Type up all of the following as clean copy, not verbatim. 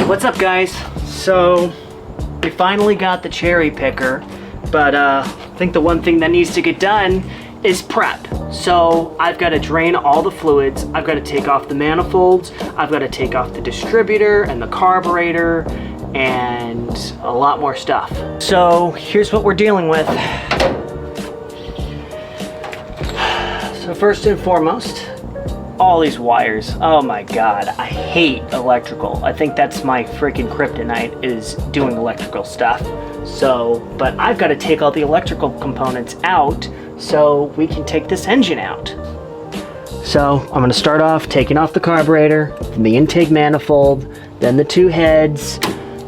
What's up, guys? So we finally got the cherry picker, but I think the one thing that needs to get done is prep. So I've got to drain all the fluids, I've got to take off the manifolds, I've got to take off the distributor and the carburetor and a lot more stuff. So here's what we're dealing with. So first and foremost, all these wires. Oh my god, I hate electrical. I think that's my freaking kryptonite, is doing electrical stuff. So, but I've got to take all the electrical components out so we can take this engine out. So I'm going to start off taking off the carburetor, the intake manifold, then the two heads,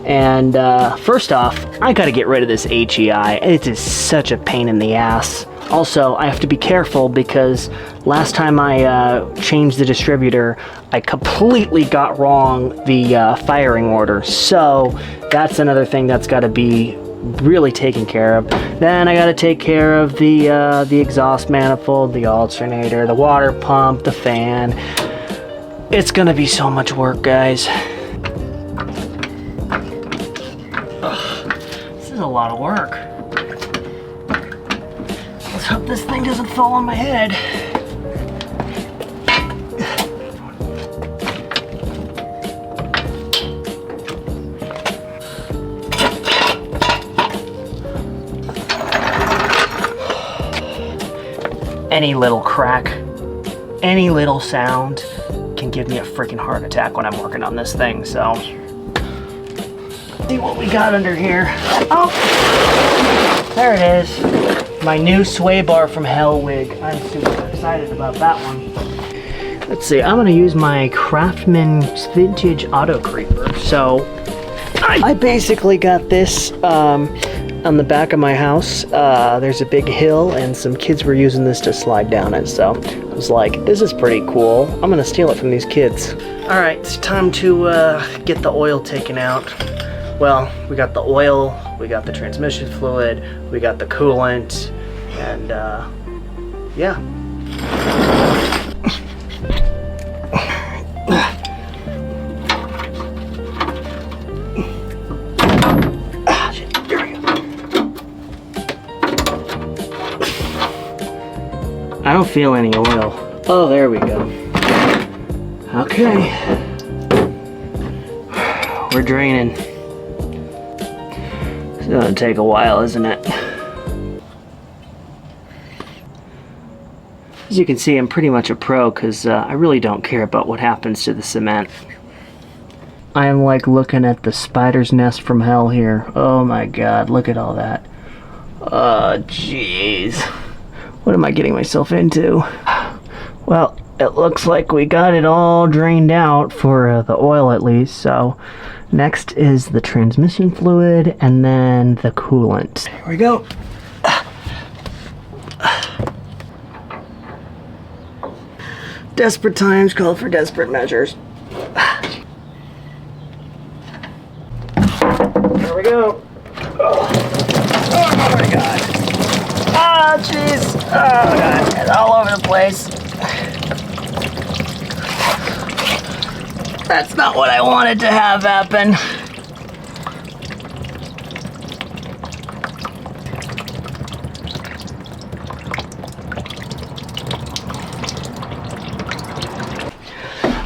and first off, I got to get rid of this HEI. It is such a pain in the ass. Also, I have to be careful because last time I changed the distributor, I completely got wrong the firing order. So that's another thing that's got to be really taken care of. Then I got to take care of the exhaust manifold, the alternator, the water pump, the fan. It's gonna be so much work, guys. Ugh, this is a lot of work. Let's hope this thing doesn't fall on my head. Any little crack, any little sound can give me a freaking heart attack when I'm working on this thing, so. See what we got under here. Oh, there it is. My new sway bar from Hellwig. I'm super excited about that one. Let's see, I'm gonna use my Craftsman's Vintage Auto Creeper. So, I basically got this on the back of my house. There's a big hill and some kids were using this to slide down it. So I was like, this is pretty cool. I'm gonna steal it from these kids. All right, it's time to get the oil taken out. Well, we got the oil, we got the transmission fluid, we got the coolant, and yeah. I don't feel any oil. Oh, there we go. Okay. We're draining. It's gonna take a while, isn't it? As you can see, I'm pretty much a pro because I really don't care about what happens to the cement. I am like looking at the spider's nest from hell here. Oh my god, look at all that. Oh, jeez. What am I getting myself into? Well, it looks like we got it all drained out for the oil at least. So next is the transmission fluid and then the coolant. Here we go. Desperate times call for desperate measures. There we go. Oh my god. Oh, jeez. Oh, God. It's all over the place. That's not what I wanted to have happen.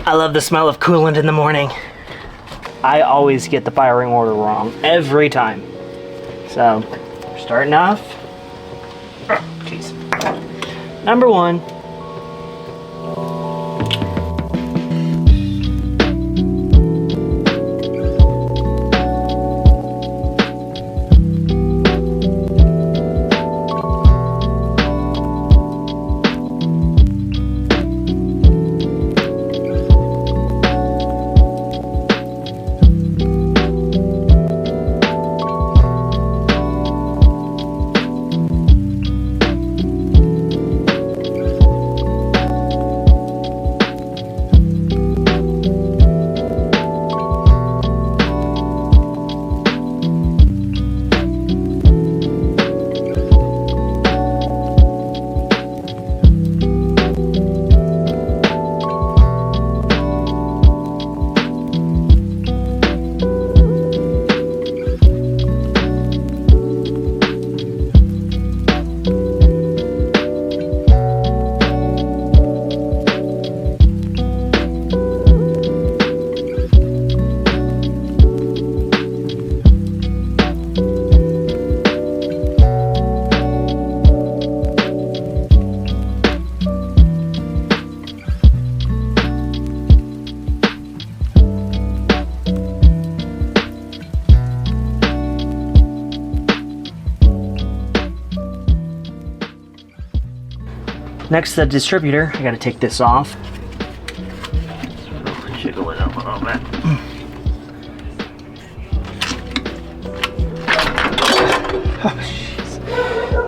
I love the smell of coolant in the morning. I always get the firing order wrong. Every time. So, we're starting off. Jeez. Number one. Next, the distributor. I gotta take this off. Jiggle it up a little bit. Oh, jeez.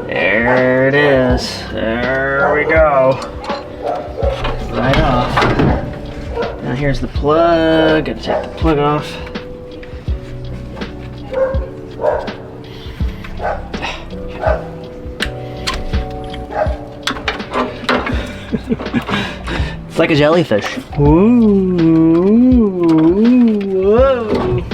There it is. There we go. Right off. Now here's the plug. Gotta take the plug off. It's like a jellyfish. Ooh, whoa.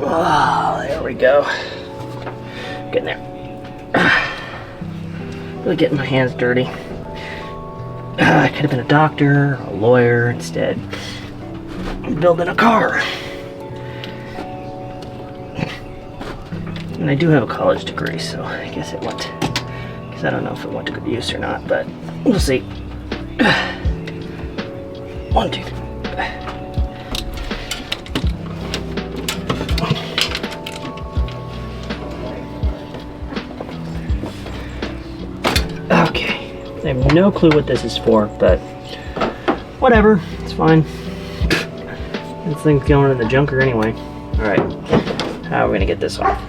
Oh, there we go. Getting there. Really getting my hands dirty. I could have been a doctor, a lawyer instead. I'm building a car. And I do have a college degree, so I guess it went. Because I don't know if it went to good use or not, but we'll see. 1, 2, 3. Okay. I have no clue what this is for, but whatever, it's fine. This thing's going in the junker anyway. Alright, how are we gonna get this off?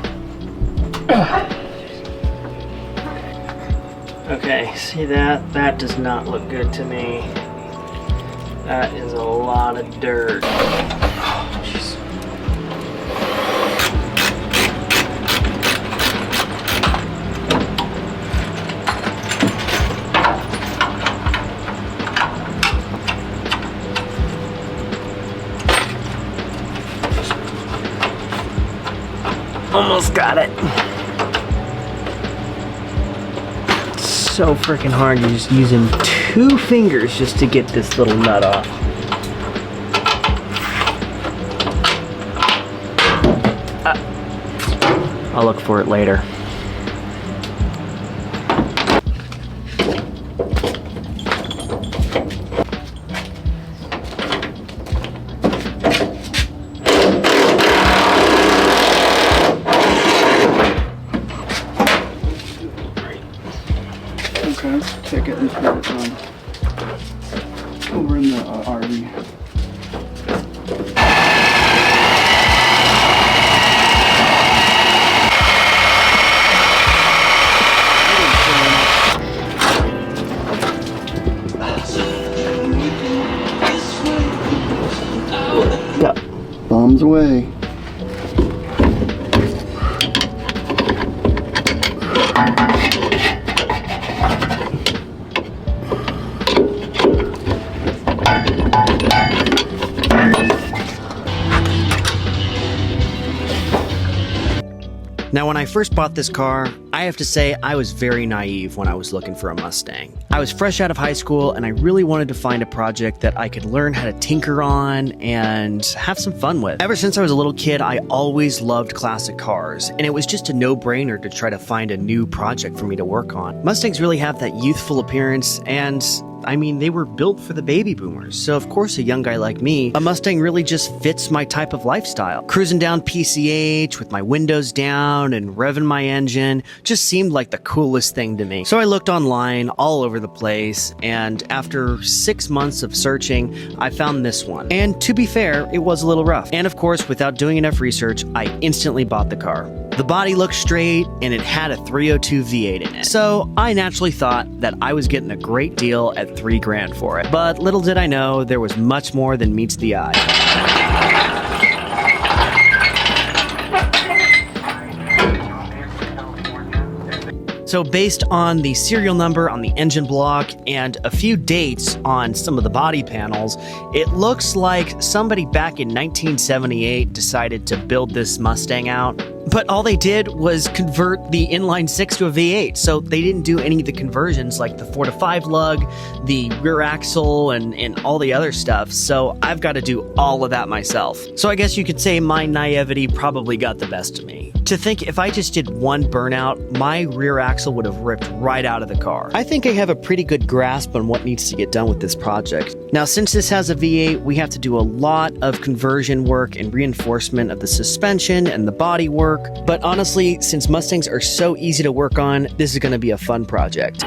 Okay, see that? That does not look good to me. That is a lot of dirt. Oh, jeez. Almost got it. It's so freaking hard. You're just using 2 fingers just to get this little nut off. I'll look for it later. Okay, check it and put it over in the RV. Go. Bombs away. Now, when I first bought this car, I have to say I was very naive when I was looking for a Mustang. I was fresh out of high school and I really wanted to find a project that I could learn how to tinker on and have some fun with. Ever since I was a little kid, I always loved classic cars, and it was just a no-brainer to try to find a new project for me to work on. Mustangs really have that youthful appearance, and I mean, they were built for the baby boomers, so of course a young guy like me, a Mustang really just fits my type of lifestyle. Cruising down PCH with my windows down and revving my engine just seemed like the coolest thing to me. So I looked online all over the place, and after 6 months of searching, I found this one. And to be fair, it was a little rough. And of course, without doing enough research, I instantly bought the car. The body looked straight, and it had a 302 V8 in it. So I naturally thought that I was getting a great deal at $3 grand for it. But little did I know, there was much more than meets the eye. So based on the serial number on the engine block and a few dates on some of the body panels, it looks like somebody back in 1978 decided to build this Mustang out. But all they did was convert the inline 6 to a V8, so they didn't do any of the conversions like the 4 to 5 lug, the rear axle, and all the other stuff, so I've got to do all of that myself. So I guess you could say my naivety probably got the best of me. To think if I just did one burnout, my rear axle axle would have ripped right out of the car. I think I have a pretty good grasp on what needs to get done with this project. Now, since this has a V8, we have to do a lot of conversion work and reinforcement of the suspension and the body work. But honestly, since Mustangs are so easy to work on, this is going to be a fun project.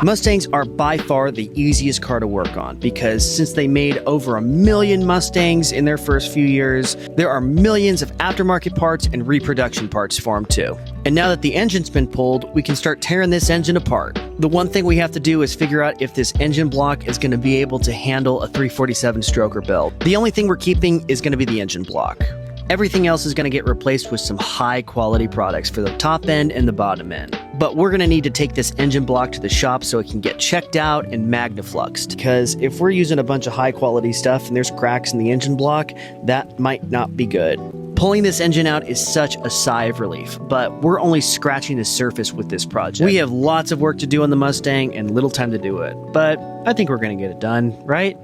Mustangs are by far the easiest car to work on because since they made over 1 million Mustangs in their first few years, there are millions of aftermarket parts and reproduction parts for them too. And now that the engine's been pulled, we can start tearing this engine apart. The one thing we have to do is figure out if this engine block is going to be able to handle a 347 stroker build. The only thing we're keeping is going to be the engine block. Everything else is going to get replaced with some high quality products for the top end and the bottom end. But we're going to need to take this engine block to the shop so it can get checked out and magnafluxed. Because if we're using a bunch of high quality stuff and there's cracks in the engine block, that might not be good. Pulling this engine out is such a sigh of relief, but we're only scratching the surface with this project. We have lots of work to do on the Mustang and little time to do it, but I think we're going to get it done, right?